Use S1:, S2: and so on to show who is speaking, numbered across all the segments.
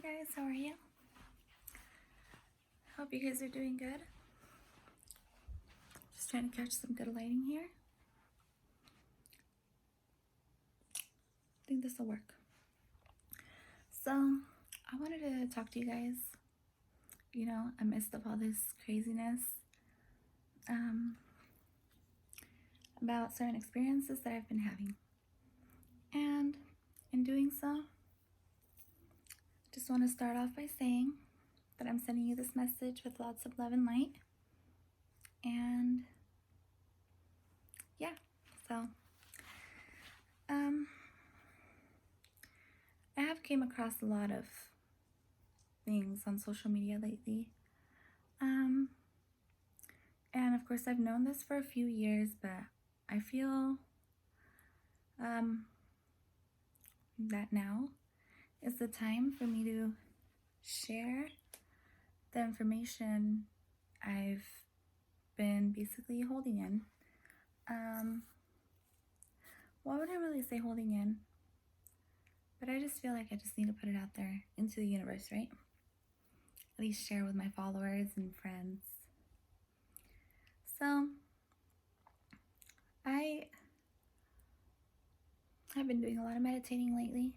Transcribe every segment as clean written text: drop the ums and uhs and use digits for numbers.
S1: guys, how are you? Hope you guys are doing good. Just trying to catch some good lighting here. I think this will work. So, I wanted to talk to you guys, amidst of all this craziness, about certain experiences that I've been having. And in doing so, just want to start off by saying that I'm sending you this message with lots of love and light. And yeah, so I have came across a lot of things on social media lately. And of course I've known this for a few years, but I feel that now is the time for me to share the information I've been basically holding in. Well, I wouldn't really say holding in, but I just feel like I just need to put it out there into the universe, right? At least share with my followers and friends. So, I have been doing a lot of meditating lately.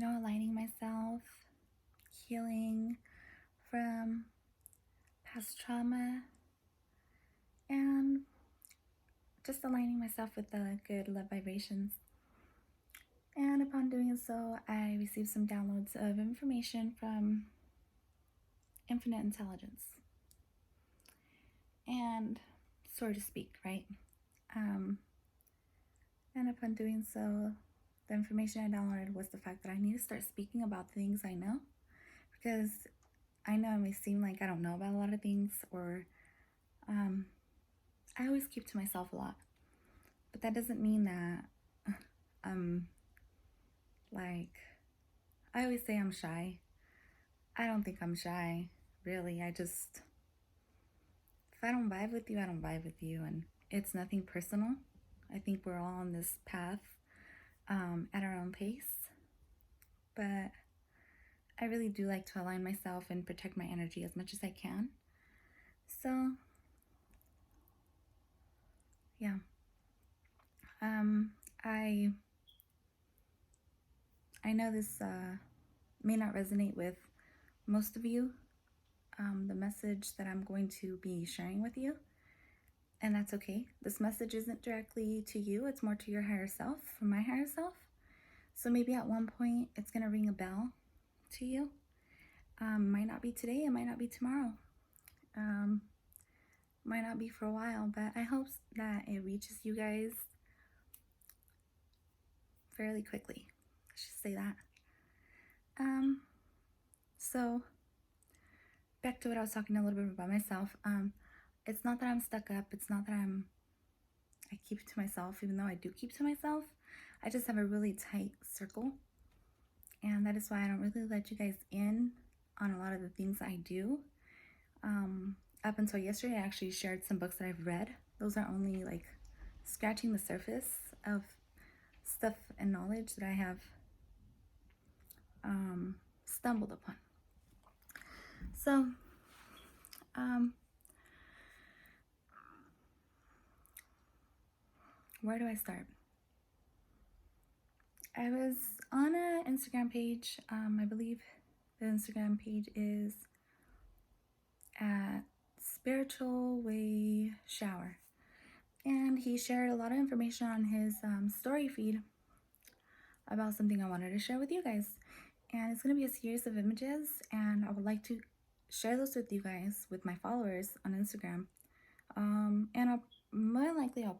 S1: Aligning myself, healing from past trauma, and just aligning myself with the good love vibrations. And upon doing so, I received some downloads of information from infinite intelligence. And so to speak, right? And upon doing so, the information I downloaded was the fact that I need to start speaking about things I know, because I know it may seem like I don't know about a lot of things, or I always keep to myself a lot, but that doesn't mean that I always say I'm shy. I don't think I'm shy, really. If I don't vibe with you, I don't vibe with you, and it's nothing personal. I think we're all on this path at our own pace, but I really do like to align myself and protect my energy as much as I can. So, yeah. I know this may not resonate with most of you, the message that I'm going to be sharing with you, and that's okay. This message isn't directly to you, it's more to your higher self, from my higher self. So maybe at one point it's going to ring a bell to you. Might not be today, it might not be tomorrow, might not be for a while, but I hope that it reaches you guys fairly quickly. I should say that. So back to what I was talking a little bit about myself. It's not that I'm stuck up. It's not that I keep it to myself, even though I do keep to myself. I just have a really tight circle, and that is why I don't really let you guys in on a lot of the things I do. Up until yesterday, I actually shared some books that I've read. Those are only like scratching the surface of stuff and knowledge that I have stumbled upon. So, where do I start? I was on an Instagram page. I believe the Instagram page is at Spiritual Way Shower. And he shared a lot of information on his story feed about something I wanted to share with you guys. And it's going to be a series of images, and I would like to share those with you guys, with my followers on Instagram. And I'll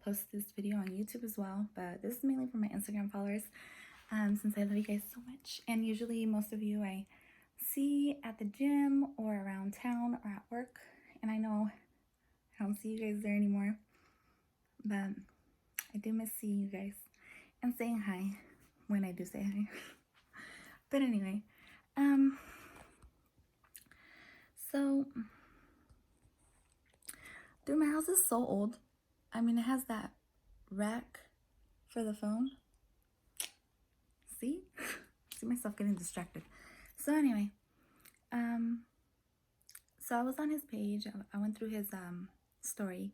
S1: post this video on YouTube as well, but this is mainly for my Instagram followers, since I love you guys so much. And usually most of you I see at the gym or around town or at work, and I know I don't see you guys there anymore, but I do miss seeing you guys and saying hi when I do say hi. But anyway, so dude, my house is so old. I mean, it has that rack for the phone. See? see myself getting distracted. So anyway, so I was on his page. I went through his story,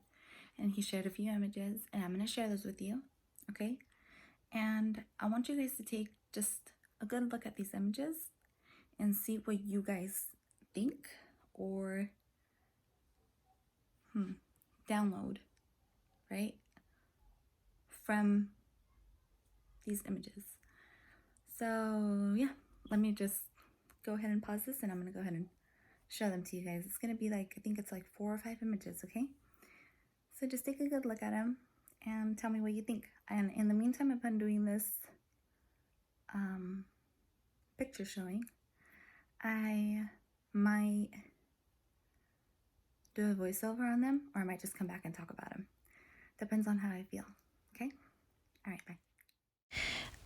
S1: and he shared a few images, and I'm gonna share those with you, okay? And I want you guys to take just a good look at these images and see what you guys think or download, right, from these images. So yeah, let me just go ahead and pause this, and I'm gonna go ahead and show them to you guys. It's gonna be like, I think it's like 4 or 5 images, okay? So just take a good look at them and tell me what you think. And in the meantime, if I'm doing this picture showing, I might do a voiceover on them, or I might just come back and talk about them. Depends on how I feel, okay? All right, bye.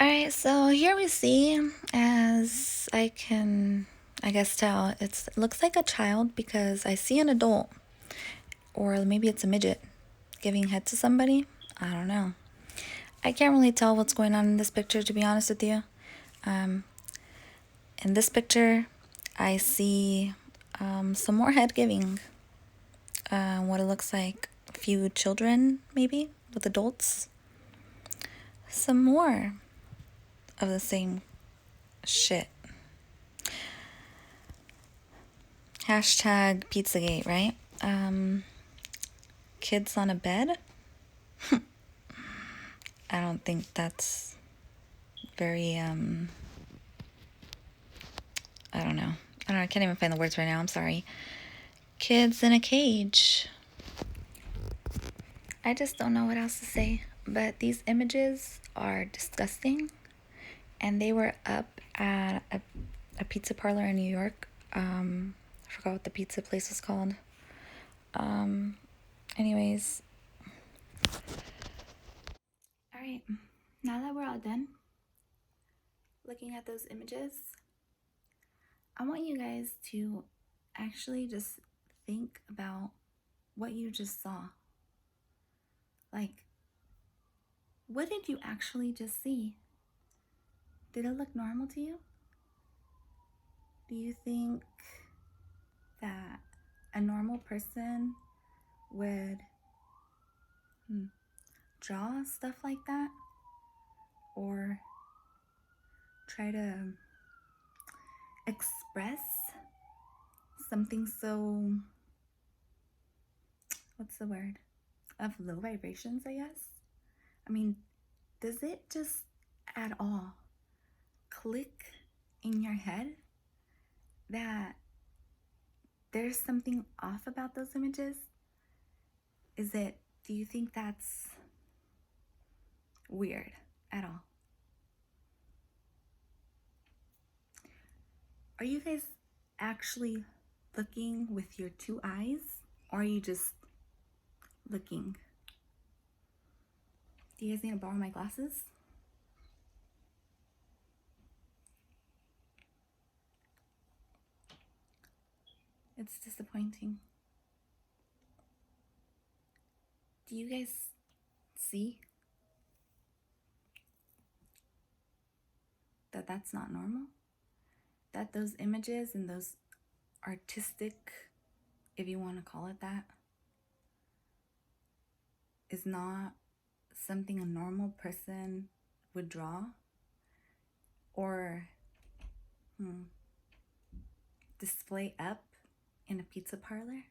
S1: All right, so here we see, as I can, I guess, tell, it looks like a child because I see an adult, or maybe it's a midget, giving head to somebody. I don't know. I can't really tell what's going on in this picture, to be honest with you. In this picture, I see some more head giving. What it looks like a few children, maybe, with adults. Some more of the same shit. Hashtag Pizzagate, right? Kids on a bed? I don't think that's very, I don't know. I can't even find the words right now. I'm sorry. Kids in a cage. I just don't know what else to say. But these images are disgusting. And they were up at a pizza parlor in New York. I forgot what the pizza place was called. Anyways. Alright. Now that we're all done looking at those images, I want you guys to actually just think about what you just saw. Like, what did you actually just see? Did it look normal to you? Do you think that a normal person would draw stuff like that? Or try to express something so, what's the word? Of low vibrations, I guess? I mean, does it just at all click in your head that there's something off about those images? Do you think that's weird at all? Are you guys actually looking with your 2 eyes, or are you just looking? Do you guys need to borrow my glasses? It's disappointing. Do you guys see that that's not normal? That those images and those artistic, if you want to call it that, is not something a normal person would draw or display up in a pizza parlor?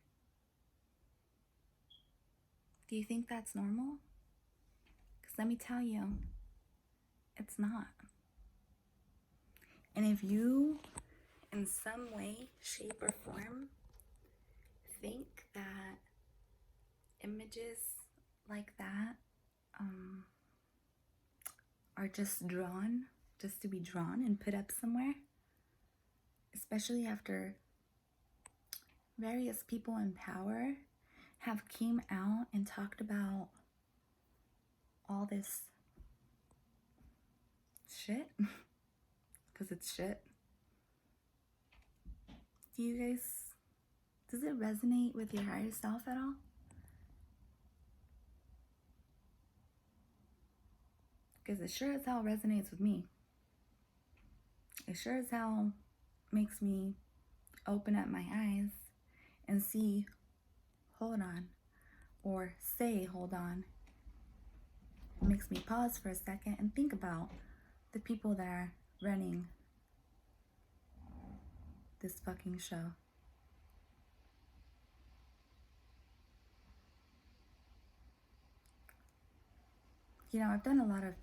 S1: Do you think that's normal? Because let me tell you, it's not. And if you, in some way, shape, or form, think that images like that are just drawn, just to be drawn and put up somewhere, especially after various people in power have came out and talked about all this shit, because it's shit. Does it resonate with your higher self at all? Because it sure as hell resonates with me. it sure as hell makes me open up my eyes and see, hold on, or say, hold on. It makes me pause for a second and think about the people that are running this fucking show. You know, I've done a lot of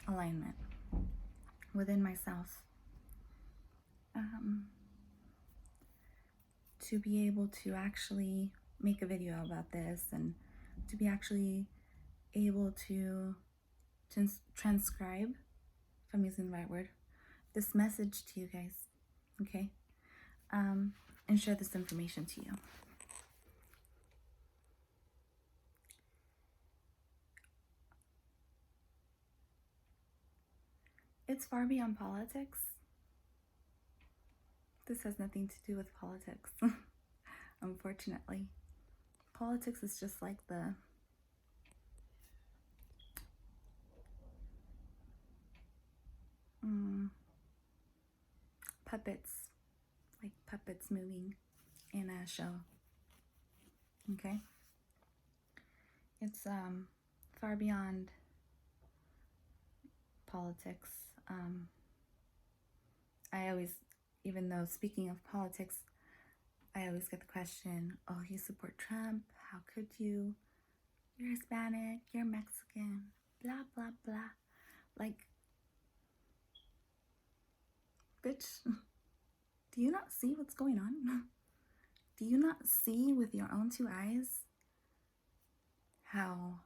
S1: alignment within myself, to be able to actually make a video about this, and to be actually able to transcribe, if I'm using the right word, this message to you guys, okay? And share this information to you. It's far beyond politics. This has nothing to do with politics, unfortunately. Politics is just like the puppets, like puppets moving in a show. Okay? It's far beyond politics. I always, even though speaking of politics, I always get the question, oh, you support Trump? How could you? You're Hispanic, you're Mexican, blah, blah, blah. Like, bitch, do you not see what's going on? Do you not see with your own two eyes how,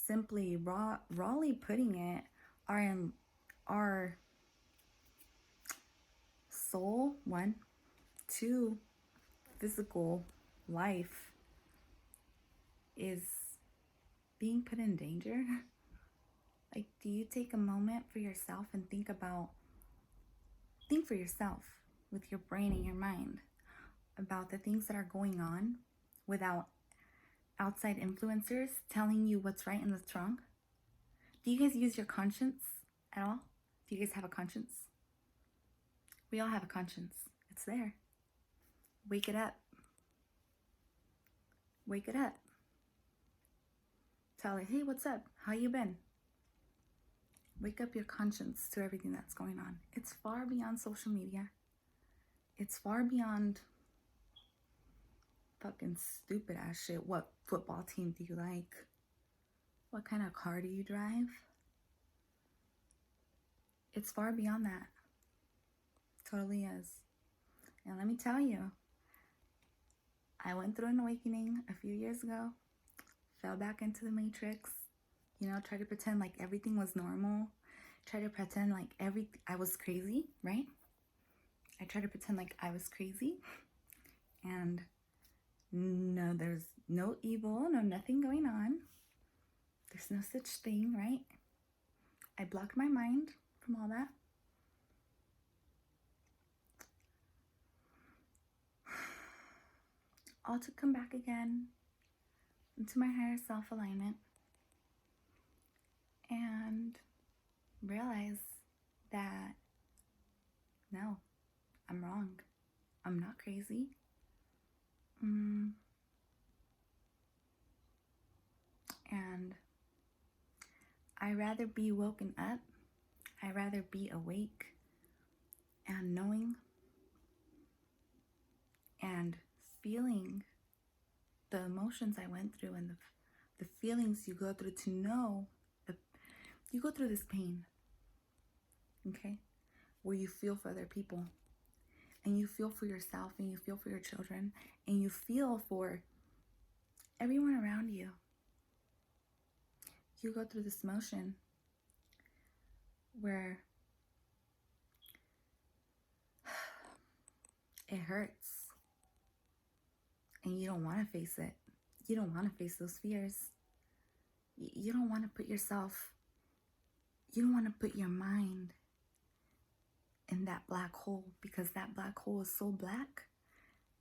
S1: simply rawly putting it, our soul, one, two, physical life is being put in danger? Like, do you take a moment for yourself and think for yourself with your brain and your mind about the things that are going on without outside influencers telling you what's right and what's wrong? Do you guys use your conscience at all? Do you guys have a conscience? We all have a conscience. It's there. Wake it up. Wake it up. Tell it, hey, what's up? How you been? Wake up your conscience to everything that's going on. It's far beyond social media. It's far beyond fucking stupid ass shit. What football team do you like? What kind of car do you drive? It's far beyond that. Totally is. And let me tell you, I went through an awakening a few years ago, fell back into the matrix, tried to pretend like everything was normal, tried to pretend like I was crazy, right? I tried to pretend like I was crazy, and no, there's no evil, nothing going on. There's no such thing, right? I blocked my mind from all that. All to come back again into my higher self alignment and realize that no, I'm wrong. I'm not crazy. And I'd rather be woken up. I'd rather be awake and knowing and feeling the emotions I went through and the feelings you go through to know that you go through this pain, okay? Where you feel for other people, and you feel for yourself, and you feel for your children, and you feel for everyone around you. You go through this motion where it hurts, and you don't want to face it. You don't want to face those fears. You don't want to put your mind in that black hole, because that black hole is so black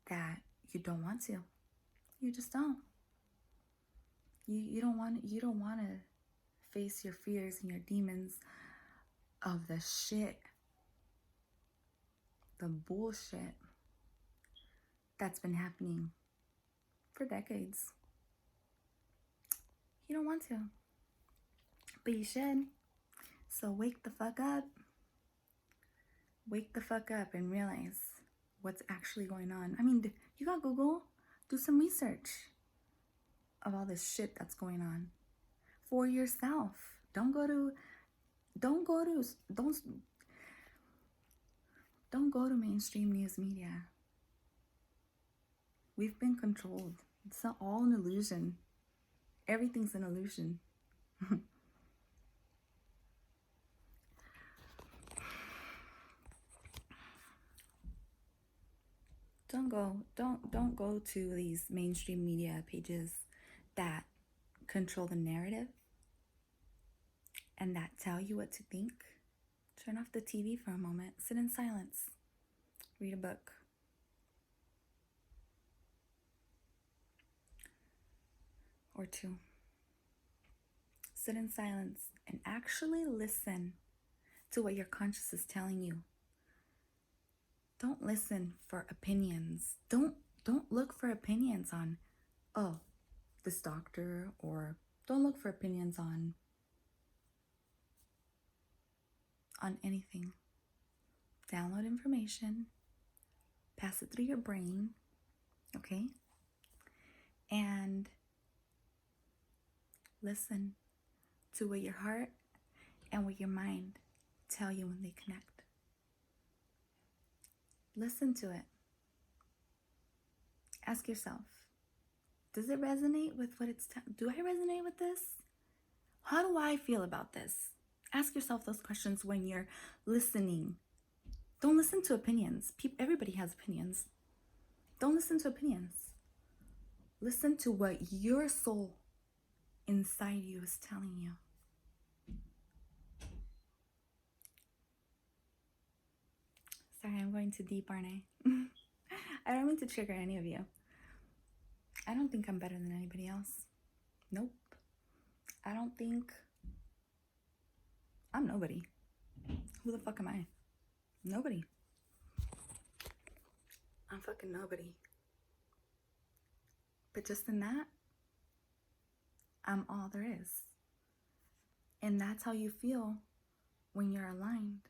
S1: that you don't want to. You just don't. You don't want to face your fears and your demons of the shit, the bullshit that's been happening for decades. You don't want to, but you should. So wake the fuck up. Wake the fuck up and realize what's actually going on. I mean, you got Google. Do some research of all this shit that's going on for yourself. Don't go to mainstream news media. We've been controlled. It's not all an illusion. Everything's an illusion. Don't go to these mainstream media pages that control the narrative and that tell you what to think. Turn off the TV for a moment. Sit in silence. Read a book. Or two. Sit in silence and actually listen to what your conscience is telling you. Don't listen for opinions. Don't look for opinions on, oh, this doctor, or don't look for opinions on anything. Download information, pass it through your brain, okay? And listen to what your heart and what your mind tell you when they connect. Listen to it. Ask yourself, does it resonate with what it's do I resonate with this? How do I feel about this? Ask yourself those questions when you're listening. Don't listen to opinions. Everybody has opinions. Don't listen to opinions. Listen to what your soul inside you is telling you. Sorry, I'm going too deep, aren't I? I don't mean to trigger any of you. I don't think I'm better than anybody else. Nope. I don't think I'm nobody. Who the fuck am I? Nobody. I'm fucking nobody. But just in that, I'm all there is. And that's how you feel when you're aligned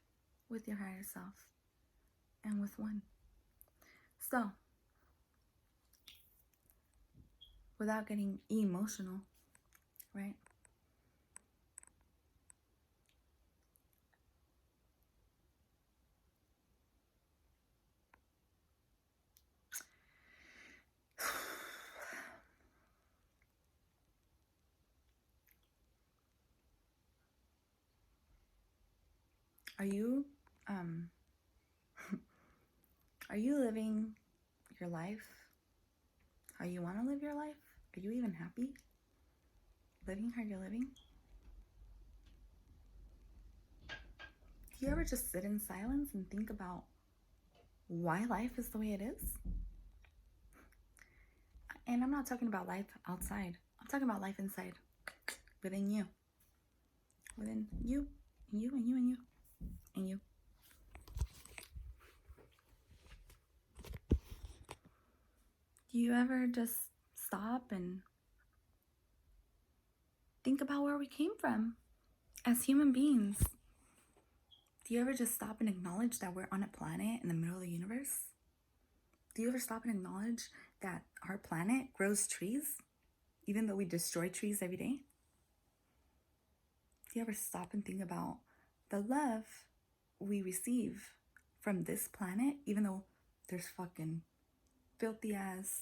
S1: with your higher self and with one. So, without getting emotional, right? Are you living your life how you want to live your life? Are you even happy living how you're living? Do you ever just sit in silence and think about why life is the way it is? And I'm not talking about life outside. I'm talking about life inside, within you. Within you, and you, and you, and you, and you. Do you ever just stop and think about where we came from as human beings? Do you ever just stop and acknowledge that we're on a planet in the middle of the universe? Do you ever stop and acknowledge that our planet grows trees, even though we destroy trees every day? Do you ever stop and think about the love we receive from this planet, even though there's fucking filthy ass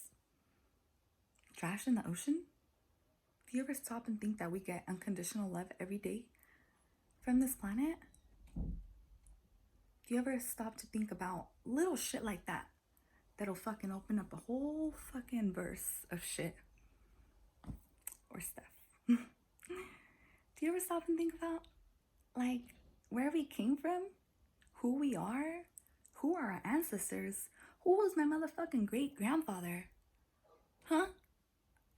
S1: trash in the ocean? Do you ever stop and think that we get unconditional love every day from this planet? Do you ever stop to think about little shit like that that'll fucking open up a whole fucking verse of shit or stuff? Do you ever stop and think about, like, where we came from, who we are, who are our ancestors, who was my motherfucking great-grandfather? Huh?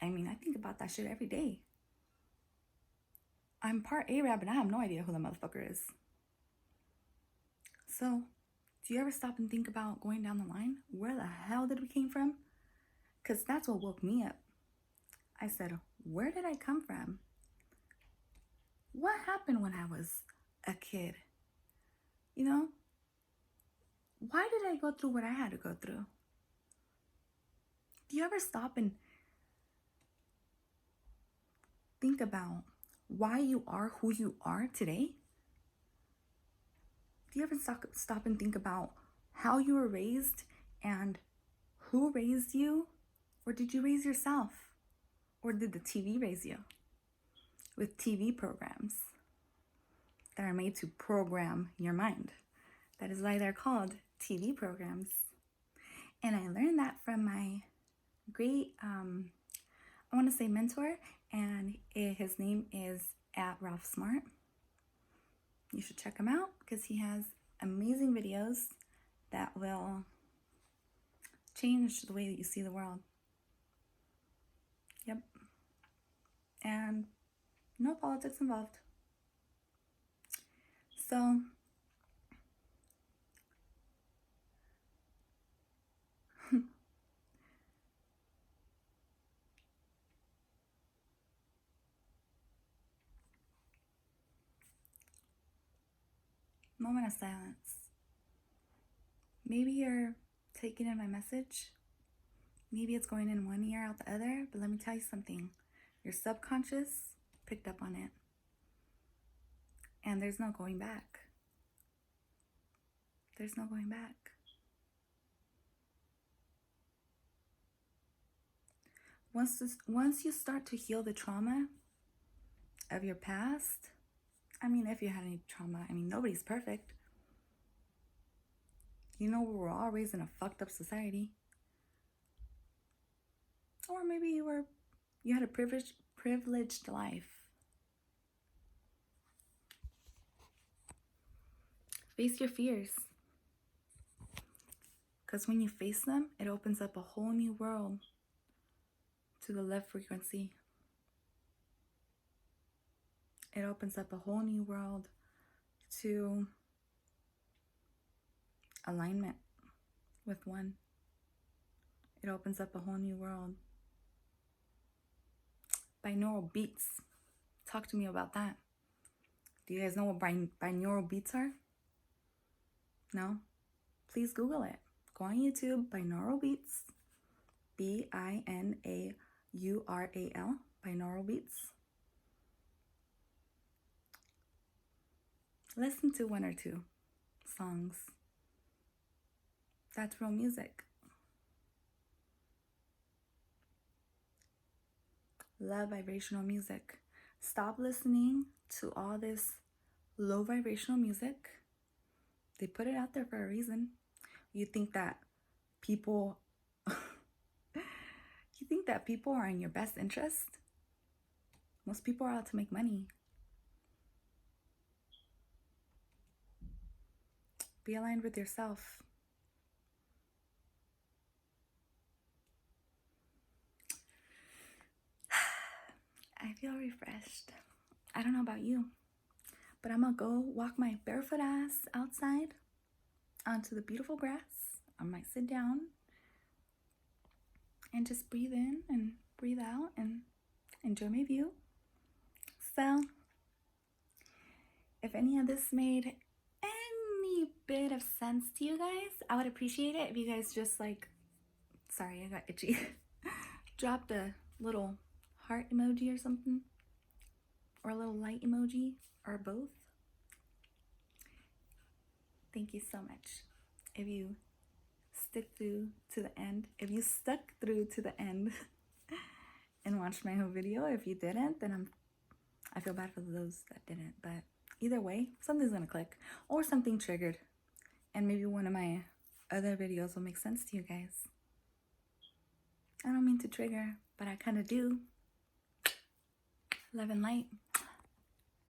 S1: I mean, I think about that shit every day. I'm part Arab and I have no idea who the motherfucker is. So, do you ever stop and think about going down the line? Where the hell did we came from? Because that's what woke me up. I said, where did I come from? What happened when I was a kid? You know? Why did I go through what I had to go through? Do you ever stop and think about why you are who you are today? Do you ever stop and think about how you were raised and who raised you? Or did you raise yourself? Or did the TV raise you? With TV programs that are made to program your mind. That is why they're called TV programs. And I learned that from my great, I want to say mentor, and his name is @Ralph Smart. You should check him out because he has amazing videos that will change the way that you see the world. Yep. And no politics involved. So, moment of silence. Maybe you're taking in my message. Maybe it's going in one ear out the other, but let me tell you something. Your subconscious picked up on it. And there's no going back. There's no going back. Once you start to heal the trauma of your past, I mean, if you had any trauma, I mean, nobody's perfect. You know, we were all raised in a fucked up society. Or maybe you had a privileged life. Face your fears. Because when you face them, it opens up a whole new world to the love frequency. It opens up a whole new world to alignment with one. It opens up a whole new world. Binaural beats. Talk to me about that. Do you guys know what binaural beats are? No? Please Google it. Go on YouTube, binaural beats. BINAURAL, binaural beats. Listen to one or two songs. That's real music. Love vibrational music. Stop listening to all this low vibrational music. They put it out there for a reason. You think that people are in your best interest? Most people are out to make money. Be aligned with yourself. I feel refreshed. I don't know about you, but I'm gonna go walk my barefoot ass outside onto the beautiful grass. I might sit down and just breathe in and breathe out and enjoy my view. So, if any of this made any bit of sense to you guys, I would appreciate it if you guys just sorry, I got itchy, dropped a little heart emoji or something, or a little light emoji, or both. Thank you so much. If you stuck through to the end and watched my whole video. If you didn't, then I feel bad for those that didn't, but either way, something's gonna click or something triggered, and maybe one of my other videos will make sense to you guys. I don't mean to trigger, but I kind of do. Love and light.